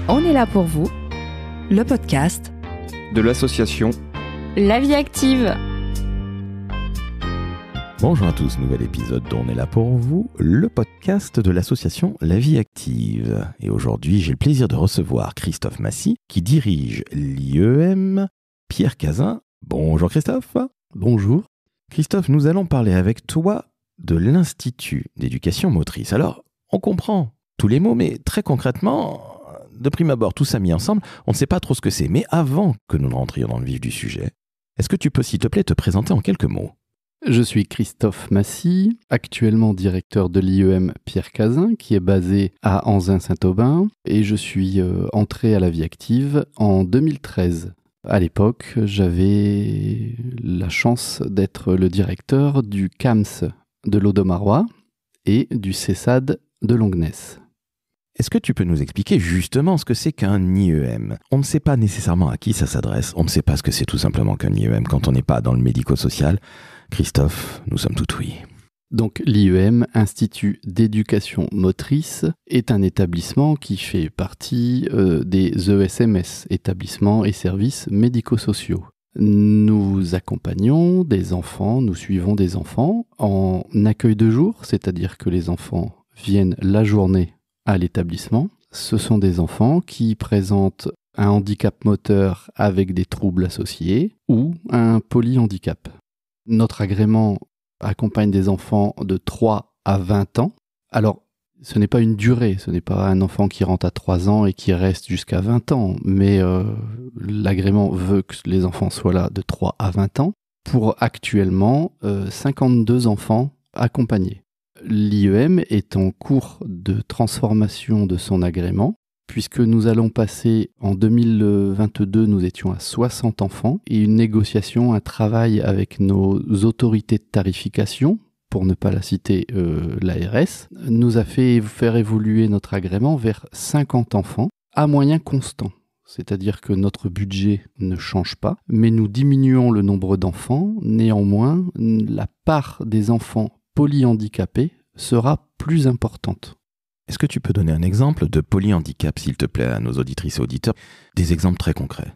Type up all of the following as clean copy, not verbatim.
On est là pour vous, le podcast de l'association La Vie Active. Bonjour à tous, nouvel épisode d'On est là pour vous, le podcast de l'association La Vie Active. Et aujourd'hui, j'ai le plaisir de recevoir Christophe Massy, qui dirige l'IEM Pierre Cazin. Bonjour Christophe. Bonjour. Christophe, nous allons parler avec toi de l'Institut d'éducation motrice. Alors, on comprend tous les mots, mais très concrètement, de prime abord, tout ça mis ensemble, on ne sait pas trop ce que c'est. Mais avant que nous ne rentrions dans le vif du sujet, est-ce que tu peux, s'il te plaît, te présenter en quelques mots ? Je suis Christophe Massy, actuellement directeur de l'IEM Pierre Cazin, qui est basé à Anzin-Saint-Aubin, et je suis entré à la vie active en 2013. À l'époque, j'avais la chance d'être le directeur du CAMS de l'Audomarois et du CESAD de Longnes. Est-ce que tu peux nous expliquer justement ce que c'est qu'un IEM ? On ne sait pas nécessairement à qui ça s'adresse, on ne sait pas ce que c'est tout simplement qu'un IEM quand on n'est pas dans le médico-social. Christophe, nous sommes tout oui. Donc l'IEM, Institut d'éducation motrice, est un établissement qui fait partie des ESMS, établissements et services médico-sociaux. Nous accompagnons des enfants, nous suivons des enfants en accueil de jour, c'est-à-dire que les enfants viennent la journée à l'établissement. Ce sont des enfants qui présentent un handicap moteur avec des troubles associés ou un polyhandicap. Notre agrément accompagne des enfants de 3 à 20 ans. Alors, ce n'est pas une durée, ce n'est pas un enfant qui rentre à 3 ans et qui reste jusqu'à 20 ans, mais l'agrément veut que les enfants soient là de 3 à 20 ans pour actuellement 52 enfants accompagnés. L'IEM est en cours de transformation de son agrément, puisque nous allons passer, en 2022, nous étions à 60 enfants, et une négociation, un travail avec nos autorités de tarification, pour ne pas la citer, l'ARS, nous a fait faire évoluer notre agrément vers 50 enfants, à moyens constants. C'est-à-dire que notre budget ne change pas, mais nous diminuons le nombre d'enfants. Néanmoins, la part des enfants polyhandicapés sera plus importante. Est-ce que tu peux donner un exemple de polyhandicap, s'il te plaît, à nos auditrices et auditeurs, des exemples très concrets ?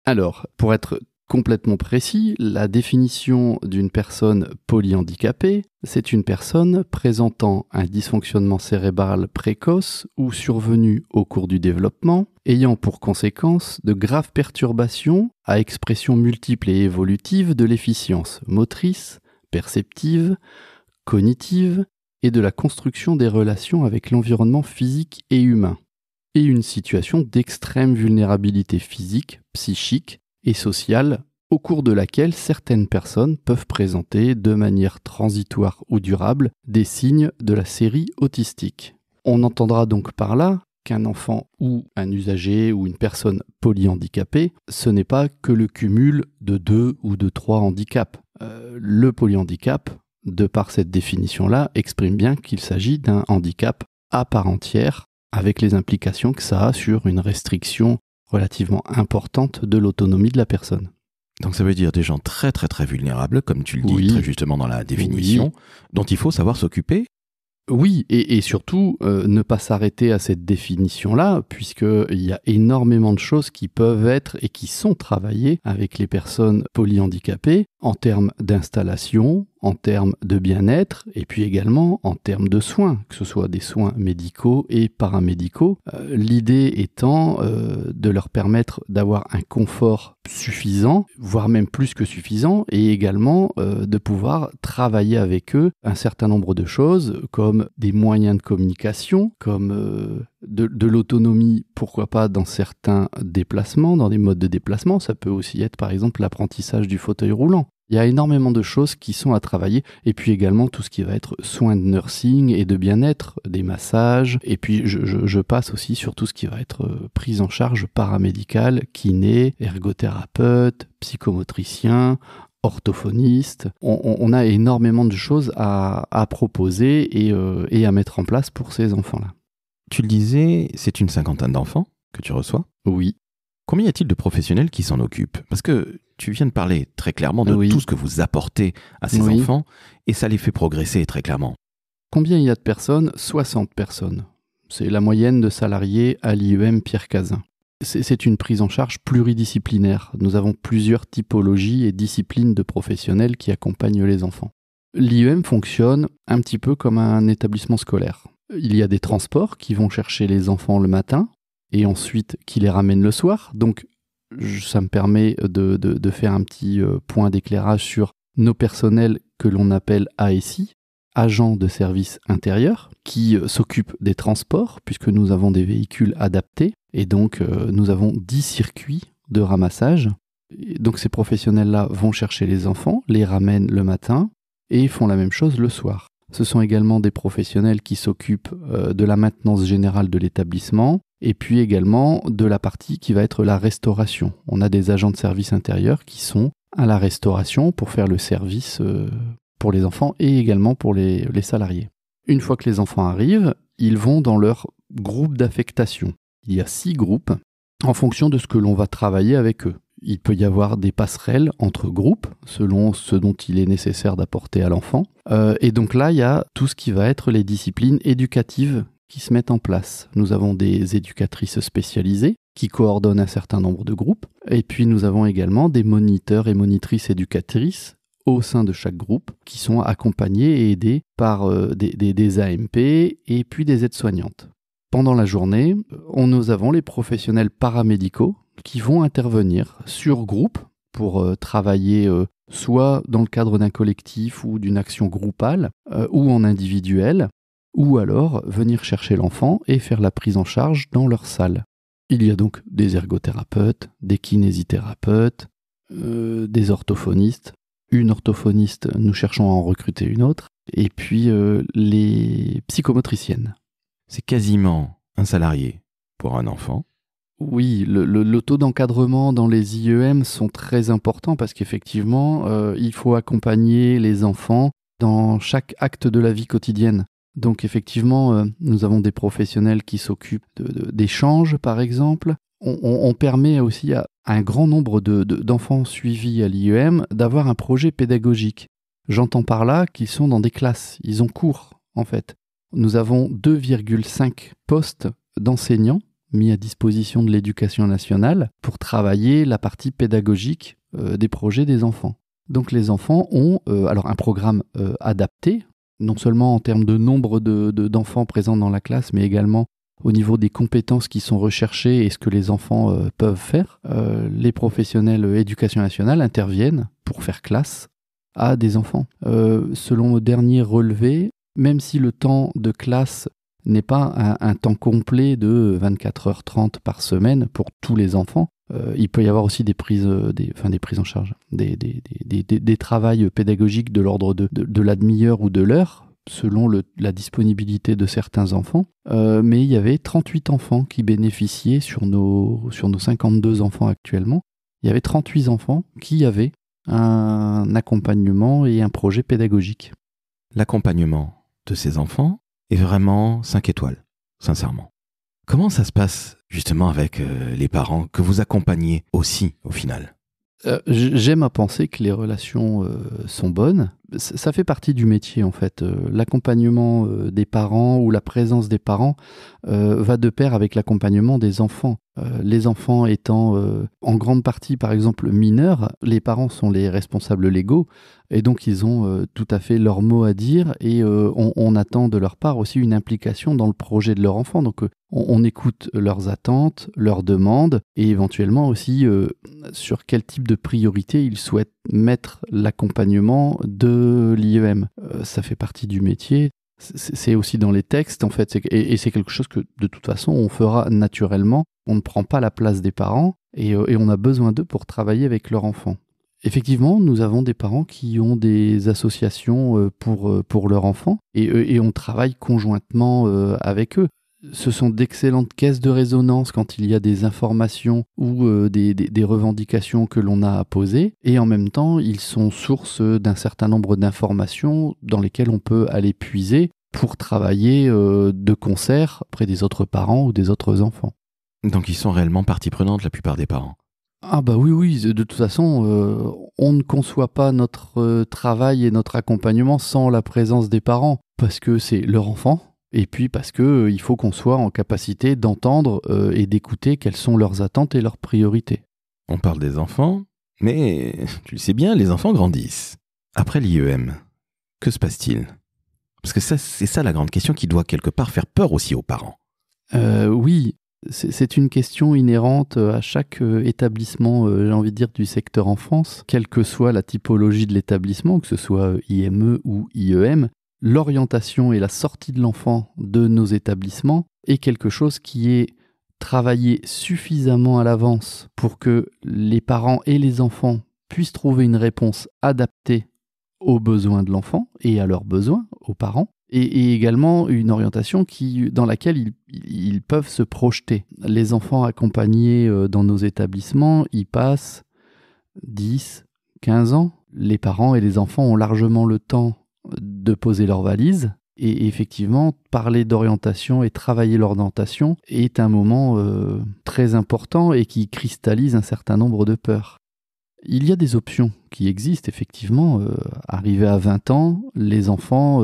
Alors, pour être complètement précis, la définition d'une personne polyhandicapée, c'est une personne présentant un dysfonctionnement cérébral précoce ou survenu au cours du développement, ayant pour conséquence de graves perturbations à expression multiple et évolutive de l'efficience motrice, perceptive, cognitive et de la construction des relations avec l'environnement physique et humain, et une situation d'extrême vulnérabilité physique, psychique et sociale au cours de laquelle certaines personnes peuvent présenter de manière transitoire ou durable des signes de la série autistique. On entendra donc par là qu'un enfant ou un usager ou une personne polyhandicapée, ce n'est pas que le cumul de 2 ou de 3 handicaps. Le polyhandicap, de par cette définition-là, exprime bien qu'il s'agit d'un handicap à part entière, avec les implications que ça a sur une restriction relativement importante de l'autonomie de la personne. Donc ça veut dire des gens très très très vulnérables, comme tu le dis très justement dans la définition, dont il faut savoir s'occuper. Oui, et surtout, ne pas s'arrêter à cette définition-là, puisqu'il y a énormément de choses qui peuvent être et qui sont travaillées avec les personnes polyhandicapées en termes d'installation, en termes de bien-être, et puis également en termes de soins, que ce soit des soins médicaux et paramédicaux. L'idée étant de leur permettre d'avoir un confort suffisant, voire même plus que suffisant, et également de pouvoir travailler avec eux un certain nombre de choses, comme des moyens de communication, comme de l'autonomie, pourquoi pas dans certains déplacements, dans des modes de déplacement. Ça peut aussi être par exemple l'apprentissage du fauteuil roulant. Il y a énormément de choses qui sont à travailler, et puis également tout ce qui va être soins de nursing et de bien-être, des massages, et puis je passe aussi sur tout ce qui va être prise en charge paramédicale, kiné, ergothérapeute, psychomotricien, orthophoniste. On a énormément de choses à proposer et à mettre en place pour ces enfants-là. Tu le disais, c'est une 50aine d'enfants que tu reçois ? Oui. Combien y a-t-il de professionnels qui s'en occupent ? Parce que tu viens de parler très clairement de tout ce que vous apportez à ces enfants, et ça les fait progresser très clairement. Combien il y a de personnes ? 60 personnes. C'est la moyenne de salariés à l'IEM Pierre Cazin. C'est une prise en charge pluridisciplinaire. Nous avons plusieurs typologies et disciplines de professionnels qui accompagnent les enfants. L'IEM fonctionne un petit peu comme un établissement scolaire. Il y a des transports qui vont chercher les enfants le matin et ensuite qui les ramènent le soir. Donc, ça me permet de faire un petit point d'éclairage sur nos personnels que l'on appelle ASI, agents de service intérieur, qui s'occupent des transports, puisque nous avons des véhicules adaptés, et donc nous avons 10 circuits de ramassage. Et donc ces professionnels-là vont chercher les enfants, les ramènent le matin, et font la même chose le soir. Ce sont également des professionnels qui s'occupent de la maintenance générale de l'établissement, et puis également de la partie qui va être la restauration. On a des agents de service intérieur qui sont à la restauration pour faire le service pour les enfants et également pour les salariés. Une fois que les enfants arrivent, ils vont dans leur groupe d'affectation. Il y a 6 groupes en fonction de ce que l'on va travailler avec eux. Il peut y avoir des passerelles entre groupes selon ce dont il est nécessaire d'apporter à l'enfant. Et donc là, il y a tout ce qui va être les disciplines éducatives qui se mettent en place. Nous avons des éducatrices spécialisées qui coordonnent un certain nombre de groupes. Et puis nous avons également des moniteurs et monitrices éducatrices au sein de chaque groupe qui sont accompagnés et aidés par des AMP et puis des aides-soignantes. Pendant la journée, nous avons les professionnels paramédicaux qui vont intervenir sur groupe pour travailler soit dans le cadre d'un collectif ou d'une action groupale ou en individuel, ou alors venir chercher l'enfant et faire la prise en charge dans leur salle. Il y a donc des ergothérapeutes, des kinésithérapeutes, des orthophonistes. Une orthophoniste, nous cherchons à en recruter une autre, et puis les psychomotriciennes. C'est quasiment un salarié pour un enfant. Oui, le taux d'encadrement dans les IEM sont très importants parce qu'effectivement, il faut accompagner les enfants dans chaque acte de la vie quotidienne. Donc effectivement, nous avons des professionnels qui s'occupent d'échanges, par exemple. On permet aussi à un grand nombre d'enfants suivis à l'IEM d'avoir un projet pédagogique. J'entends par là qu'ils sont dans des classes, ils ont cours en fait. Nous avons 2,5 postes d'enseignants mis à disposition de l'Éducation nationale pour travailler la partie pédagogique des projets des enfants. Donc les enfants ont alors un programme adapté, non seulement en termes de nombre d'enfants présents dans la classe, mais également au niveau des compétences qui sont recherchées et ce que les enfants peuvent faire. Les professionnels Éducation nationale interviennent pour faire classe à des enfants. Selon le dernier relevé, même si le temps de classe n'est pas un temps complet de 24h30 par semaine pour tous les enfants, il peut y avoir aussi des prises en charge, des travails pédagogiques de l'ordre de la demi-heure ou de l'heure, selon la disponibilité de certains enfants. Mais il y avait 38 enfants qui bénéficiaient sur nos 52 enfants actuellement. Il y avait 38 enfants qui avaient un accompagnement et un projet pédagogique. L'accompagnement de ces enfants est vraiment 5 étoiles, sincèrement. Comment ça se passe justement avec les parents que vous accompagnez aussi au final ? J'aime à penser que les relations sont bonnes. Ça fait partie du métier en fait. L'accompagnement des parents ou la présence des parents va de pair avec l'accompagnement des enfants. Les enfants étant en grande partie par exemple mineurs, les parents sont les responsables légaux et donc ils ont tout à fait leur mot à dire et on attend de leur part aussi une implication dans le projet de leur enfant. Donc on écoute leurs attentes, leurs demandes et éventuellement aussi sur quel type de priorité ils souhaitent mettre l'accompagnement de l'IEM. Ça fait partie du métier. C'est aussi dans les textes en fait, et c'est quelque chose que de toute façon on fera naturellement. On ne prend pas la place des parents et on a besoin d'eux pour travailler avec leur enfant. Effectivement, nous avons des parents qui ont des associations pour leur enfant et on travaille conjointement avec eux. Ce sont d'excellentes caisses de résonance quand il y a des informations ou des revendications que l'on a à poser. Et en même temps, ils sont source d'un certain nombre d'informations dans lesquelles on peut aller puiser pour travailler de concert auprès des autres parents ou des autres enfants. Donc ils sont réellement partie prenante, la plupart des parents. Ah bah oui, de toute façon, on ne conçoit pas notre travail et notre accompagnement sans la présence des parents, parce que c'est leur enfant. Et puis parce que il faut qu'on soit en capacité d'entendre et d'écouter quelles sont leurs attentes et leurs priorités. On parle des enfants, mais tu le sais bien, les enfants grandissent. Après l'IEM, que se passe-t-il ? Parce que c'est ça la grande question qui doit quelque part faire peur aussi aux parents. Oui, c'est une question inhérente à chaque établissement, j'ai envie de dire, du secteur enfance, quelle que soit la typologie de l'établissement, que ce soit IME ou IEM. L'orientation et la sortie de l'enfant de nos établissements est quelque chose qui est travaillé suffisamment à l'avance pour que les parents et les enfants puissent trouver une réponse adaptée aux besoins de l'enfant et à leurs besoins, aux parents, et également une orientation dans laquelle ils peuvent se projeter. Les enfants accompagnés dans nos établissements, ils passent 10, 15 ans. Les parents et les enfants ont largement le temps de poser leurs valises. Et effectivement, parler d'orientation et travailler l'orientation est un moment très important et qui cristallise un certain nombre de peurs. Il y a des options qui existent, effectivement. Arrivés à 20 ans, les enfants,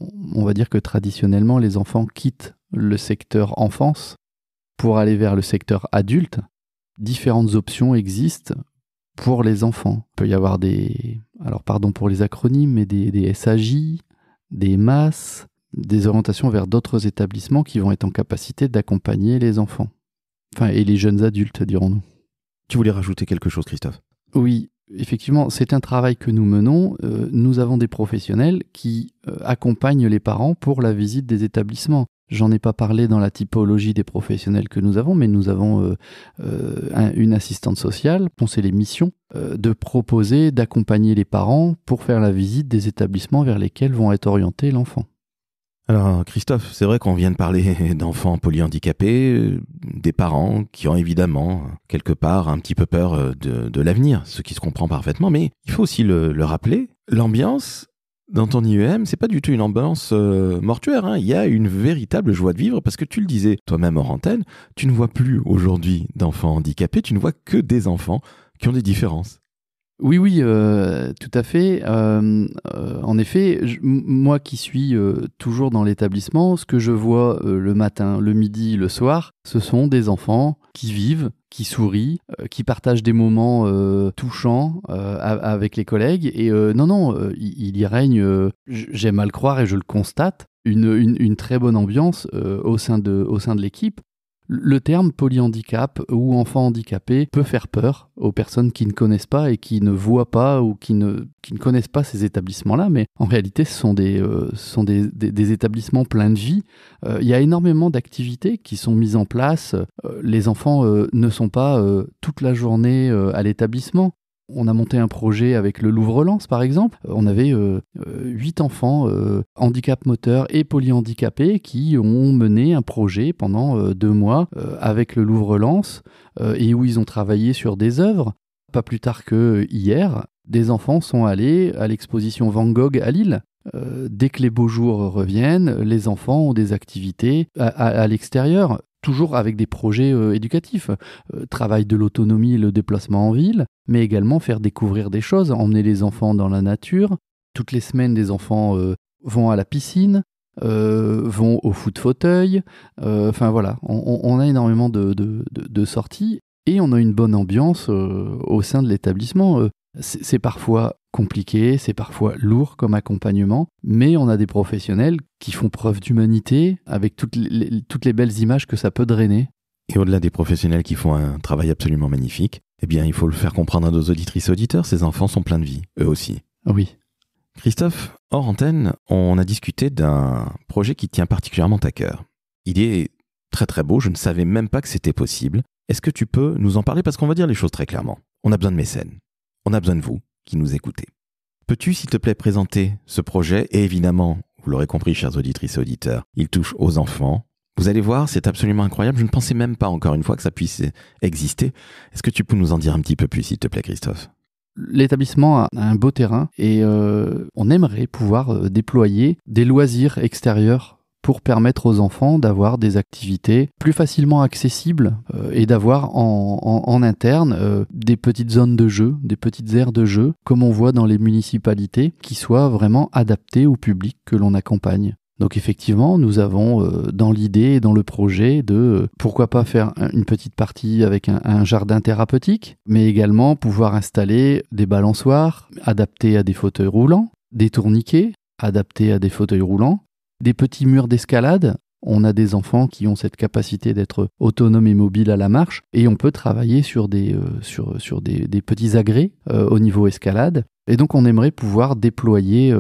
on va dire que traditionnellement, les enfants quittent le secteur enfance pour aller vers le secteur adulte. Différentes options existent pour les enfants. Il peut y avoir alors pardon pour les acronymes, mais des SAJ, des MAS, des orientations vers d'autres établissements qui vont être en capacité d'accompagner les enfants. Et les jeunes adultes, dirons-nous. Tu voulais rajouter quelque chose, Christophe ? Oui, effectivement, c'est un travail que nous menons. Nous avons des professionnels qui accompagnent les parents pour la visite des établissements. J'en ai pas parlé dans la typologie des professionnels que nous avons, mais nous avons une assistante sociale, dont c'est les missions, de proposer d'accompagner les parents pour faire la visite des établissements vers lesquels vont être orientés l'enfant. Alors Christophe, c'est vrai qu'on vient de parler d'enfants polyhandicapés, des parents qui ont évidemment quelque part un petit peu peur de l'avenir, ce qui se comprend parfaitement, mais il faut aussi le rappeler, l'ambiance dans ton IEM, c'est pas du tout une ambiance mortuaire, hein. Il y a une véritable joie de vivre parce que tu le disais toi-même hors antenne, tu ne vois plus aujourd'hui d'enfants handicapés, tu ne vois que des enfants qui ont des différences. Oui, tout à fait. En effet, moi qui suis toujours dans l'établissement, ce que je vois le matin, le midi, le soir, ce sont des enfants qui vivent, qui sourient, qui partagent des moments touchants avec les collègues. Et il y règne, j'aime à le croire et je le constate, une très bonne ambiance au sein de l'équipe. Le terme polyhandicap ou enfant handicapé peut faire peur aux personnes qui ne connaissent pas et qui ne voient pas ou qui ne connaissent pas ces établissements-là, mais en réalité ce sont des établissements pleins de vie. Il y a énormément d'activités qui sont mises en place. Les enfants ne sont pas toute la journée à l'établissement. On a monté un projet avec le Louvre-Lens, par exemple. On avait 8 enfants handicap moteur et polyhandicapés qui ont mené un projet pendant 2 mois avec le Louvre-Lens et où ils ont travaillé sur des œuvres. Pas plus tard que hier, des enfants sont allés à l'exposition Van Gogh à Lille. Dès que les beaux jours reviennent, les enfants ont des activités à l'extérieur. Toujours avec des projets éducatifs, travail de l'autonomie et le déplacement en ville, mais également faire découvrir des choses, emmener les enfants dans la nature. Toutes les semaines, des enfants vont à la piscine, vont au foot fauteuil. On a énormément de sorties et on a une bonne ambiance au sein de l'établissement. C'est parfois compliqué, c'est parfois lourd comme accompagnement, mais on a des professionnels qui font preuve d'humanité avec toutes les belles images que ça peut drainer. Et au-delà des professionnels qui font un travail absolument magnifique, eh bien, il faut le faire comprendre à nos auditrices et auditeurs, ces enfants sont pleins de vie, eux aussi. Oui. Christophe, hors antenne, on a discuté d'un projet qui tient particulièrement à cœur. Il est très très beau, je ne savais même pas que c'était possible. Est-ce que tu peux nous en parler ? Parce qu'on va dire les choses très clairement. On a besoin de mécènes. On a besoin de vous qui nous écoutez. Peux-tu, s'il te plaît, présenter ce projet ? Et évidemment, vous l'aurez compris, chers auditrices et auditeurs, il touche aux enfants. Vous allez voir, c'est absolument incroyable. Je ne pensais même pas, encore une fois, que ça puisse exister. Est-ce que tu peux nous en dire un petit peu plus, s'il te plaît, Christophe ? L'établissement a un beau terrain et on aimerait pouvoir déployer des loisirs extérieurs pour permettre aux enfants d'avoir des activités plus facilement accessibles et d'avoir en interne des petites zones de jeu, des petites aires de jeu, comme on voit dans les municipalités, qui soient vraiment adaptées au public que l'on accompagne. Donc effectivement, nous avons dans l'idée et dans le projet de pourquoi pas faire une petite partie avec un jardin thérapeutique, mais également pouvoir installer des balançoires adaptés à des fauteuils roulants, des tourniquets adaptés à des fauteuils roulants, des petits murs d'escalade. On a des enfants qui ont cette capacité d'être autonomes et mobiles à la marche, et on peut travailler sur des petits agrès au niveau escalade. Et donc on aimerait pouvoir déployer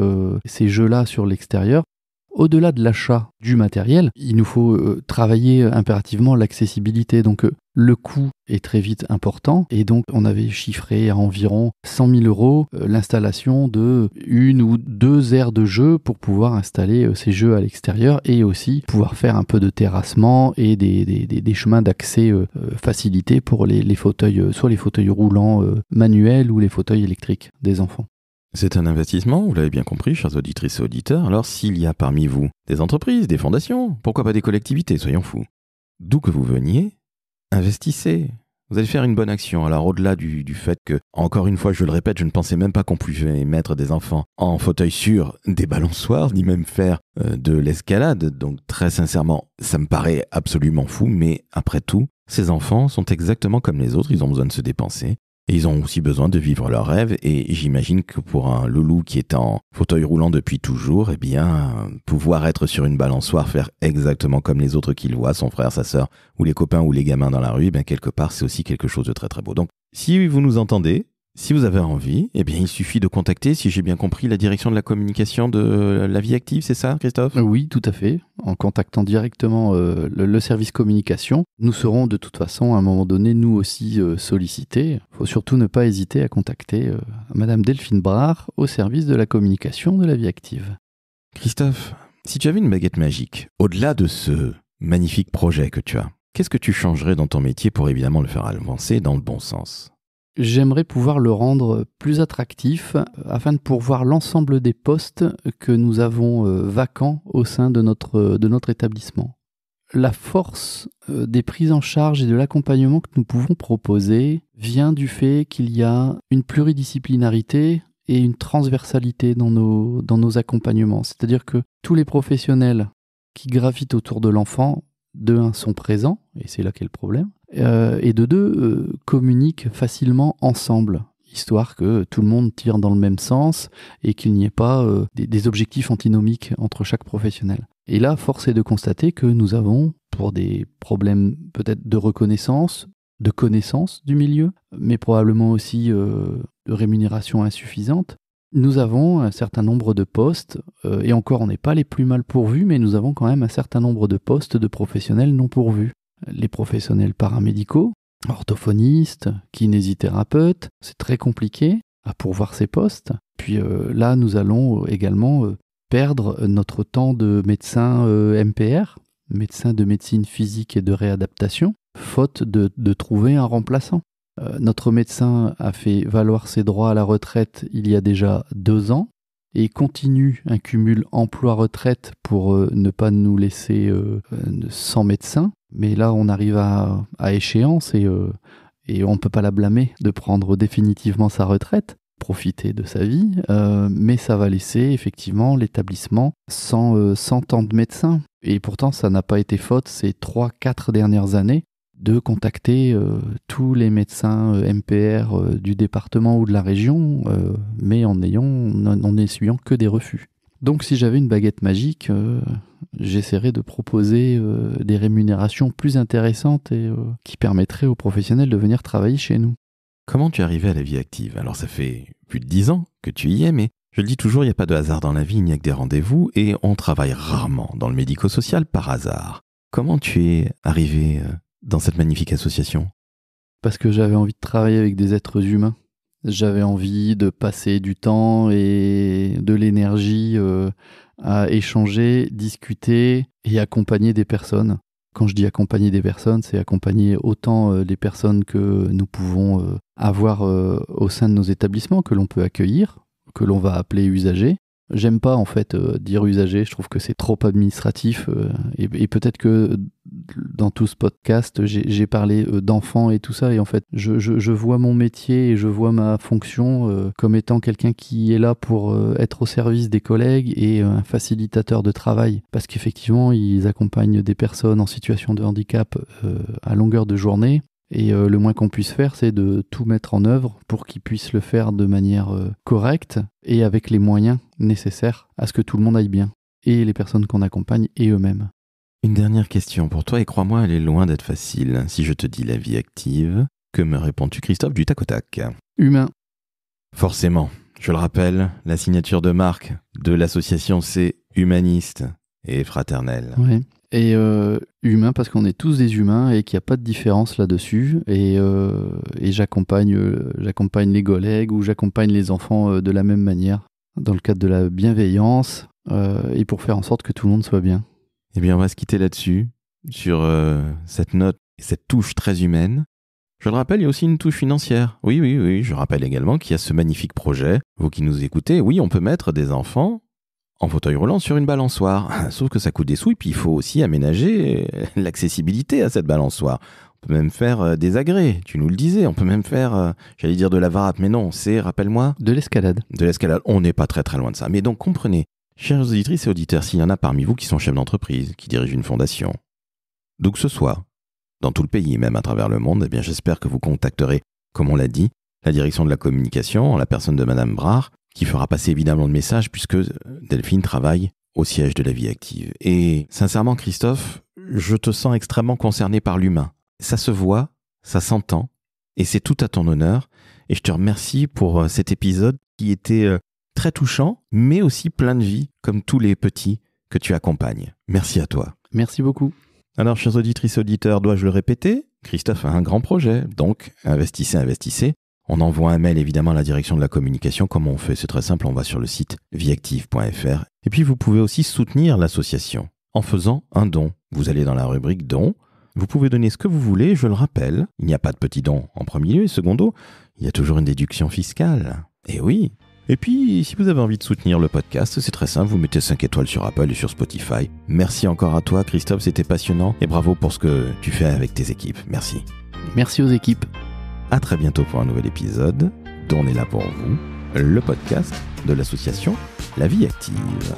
ces jeux-là sur l'extérieur. Au-delà de l'achat du matériel, il nous faut travailler impérativement l'accessibilité. Donc le coût est très vite important, et donc on avait chiffré à environ 100 000 € l'installation de 1 ou 2 aires de jeu pour pouvoir installer ces jeux à l'extérieur, et aussi pouvoir faire un peu de terrassement et des chemins d'accès facilités pour les fauteuils, soit les fauteuils roulants manuels ou les fauteuils électriques des enfants. C'est un investissement, vous l'avez bien compris, chers auditrices et auditeurs. Alors s'il y a parmi vous des entreprises, des fondations, pourquoi pas des collectivités, soyons fous. D'où que vous veniez, investissez. Vous allez faire une bonne action. Alors au-delà du fait que, encore une fois, je le répète, je ne pensais même pas qu'on pouvait mettre des enfants en fauteuil sur des balançoires, ni même faire de l'escalade. Donc très sincèrement, ça me paraît absolument fou, mais après tout, ces enfants sont exactement comme les autres, ils ont besoin de se dépenser. Et ils ont aussi besoin de vivre leurs rêves, et j'imagine que pour un loulou qui est en fauteuil roulant depuis toujours, eh bien, pouvoir être sur une balançoire, faire exactement comme les autres qu'il voit, son frère, sa sœur, ou les copains ou les gamins dans la rue, eh bien, quelque part, c'est aussi quelque chose de très très beau. Donc, si vous nous entendez, si vous avez envie, eh bien, il suffit de contacter, si j'ai bien compris, la direction de la communication de la Vie Active, c'est ça, Christophe ? Oui, tout à fait. En contactant directement le service communication, nous serons de toute façon, à un moment donné, nous aussi sollicités. Il ne faut surtout ne pas hésiter à contacter Madame Delphine Brard au service de la communication de la Vie Active. Christophe, si tu avais une baguette magique, au-delà de ce magnifique projet que tu as, qu'est-ce que tu changerais dans ton métier pour évidemment le faire avancer dans le bon sens ? J'aimerais pouvoir le rendre plus attractif afin de pourvoir l'ensemble des postes que nous avons vacants au sein de notre établissement. La force des prises en charge et de l'accompagnement que nous pouvons proposer vient du fait qu'il y a une pluridisciplinarité et une transversalité dans nos accompagnements. C'est-à-dire que tous les professionnels qui gravitent autour de l'enfant, de un, sont présents, et c'est là qu'est le problème, et de deux, communiquent facilement ensemble, histoire que tout le monde tire dans le même sens et qu'il n'y ait pas des objectifs antinomiques entre chaque professionnel. Et là, force est de constater que nous avons, pour des problèmes peut-être de reconnaissance, de connaissance du milieu, mais probablement aussi de rémunération insuffisante, nous avons un certain nombre de postes, et encore on n'est pas les plus mal pourvus, mais nous avons quand même un certain nombre de postes de professionnels non pourvus. Les professionnels paramédicaux, orthophonistes, kinésithérapeutes, c'est très compliqué à pourvoir ces postes. Puis là, nous allons également perdre notre temps de médecin MPR, médecin de médecine physique et de réadaptation, faute de trouver un remplaçant. Notre médecin a fait valoir ses droits à la retraite il y a déjà 2 ans et continue un cumul emploi-retraite pour ne pas nous laisser sans médecin. Mais là, on arrive à échéance et on ne peut pas la blâmer de prendre définitivement sa retraite, profiter de sa vie, mais ça va laisser effectivement l'établissement sans tant de médecins. Et pourtant, ça n'a pas été faute ces 3-4 dernières années de contacter tous les médecins MPR du département ou de la région, mais en n'essuyant que des refus. Donc si j'avais une baguette magique, j'essaierais de proposer des rémunérations plus intéressantes et qui permettraient aux professionnels de venir travailler chez nous. Comment tu es arrivé à la Vie Active ? Alors ça fait plus de 10 ans que tu y es, mais je le dis toujours, il n'y a pas de hasard dans la vie, il n'y a que des rendez-vous, et on travaille rarement dans le médico-social par hasard. Comment tu es arrivé dans cette magnifique association ? Parce que j'avais envie de travailler avec des êtres humains. J'avais envie de passer du temps et de l'énergie à échanger, discuter et accompagner des personnes. Quand je dis accompagner des personnes, c'est accompagner autant les personnes que nous pouvons avoir au sein de nos établissements, que l'on peut accueillir, que l'on va appeler usagers. J'aime pas en fait dire usagers, je trouve que c'est trop administratif et peut-être que dans tout ce podcast, j'ai parlé d'enfants et tout ça, et en fait, je vois mon métier et je vois ma fonction comme étant quelqu'un qui est là pour être au service des collègues et un facilitateur de travail, parce qu'effectivement, ils accompagnent des personnes en situation de handicap à longueur de journée. Et le moins qu'on puisse faire, c'est de tout mettre en œuvre pour qu'ils puissent le faire de manière correcte et avec les moyens nécessaires à ce que tout le monde aille bien, et les personnes qu'on accompagne et eux-mêmes. Une dernière question pour toi, et crois-moi, elle est loin d'être facile. Si je te dis la vie active, que me réponds-tu, Christophe, du tac au tac ? Humain. Forcément. Je le rappelle, la signature de marque de l'association, c'est humaniste et fraternel. Ouais. Et humain parce qu'on est tous des humains et qu'il n'y a pas de différence là-dessus. Et j'accompagne les collègues ou j'accompagne les enfants de la même manière, dans le cadre de la bienveillance et pour faire en sorte que tout le monde soit bien. Eh bien, on va se quitter là-dessus, sur cette note et cette touche très humaine. Je le rappelle, il y a aussi une touche financière. Oui, je rappelle également qu'il y a ce magnifique projet. Vous qui nous écoutez, oui, on peut mettre des enfants en fauteuil roulant sur une balançoire. Sauf que ça coûte des sous et puis il faut aussi aménager l'accessibilité à cette balançoire. On peut même faire des agrès, tu nous le disais. On peut même faire, j'allais dire de la varap, mais non, c'est, rappelle-moi... De l'escalade. De l'escalade, on n'est pas très très loin de ça. Mais donc comprenez, chers auditrices et auditeurs, s'il y en a parmi vous qui sont chefs d'entreprise, qui dirigent une fondation, d'où que ce soit, dans tout le pays, même à travers le monde, eh bien j'espère que vous contacterez, comme on l'a dit, la direction de la communication, en la personne de Madame Brard, qui fera passer évidemment le message puisque Delphine travaille au siège de la vie active. Et sincèrement, Christophe, je te sens extrêmement concerné par l'humain. Ça se voit, ça s'entend, et c'est tout à ton honneur. Et je te remercie pour cet épisode qui était très touchant, mais aussi plein de vie, comme tous les petits que tu accompagnes. Merci à toi. Merci beaucoup. Alors, chers auditrices et auditeurs, dois-je le répéter ? Christophe a un grand projet, donc investissez. On envoie un mail évidemment à la direction de la communication. Comment on fait ? C'est très simple, on va sur le site viactive.fr. Et puis vous pouvez aussi soutenir l'association en faisant un don. Vous allez dans la rubrique dons. Vous pouvez donner ce que vous voulez, je le rappelle. Il n'y a pas de petit don en premier lieu et secondo. Il y a toujours une déduction fiscale. Et oui. Et puis, si vous avez envie de soutenir le podcast, c'est très simple, vous mettez 5 étoiles sur Apple et sur Spotify. Merci encore à toi, Christophe, c'était passionnant. Et bravo pour ce que tu fais avec tes équipes. Merci. Merci aux équipes. À très bientôt pour un nouvel épisode dont on est là pour vous, le podcast de l'association La Vie Active.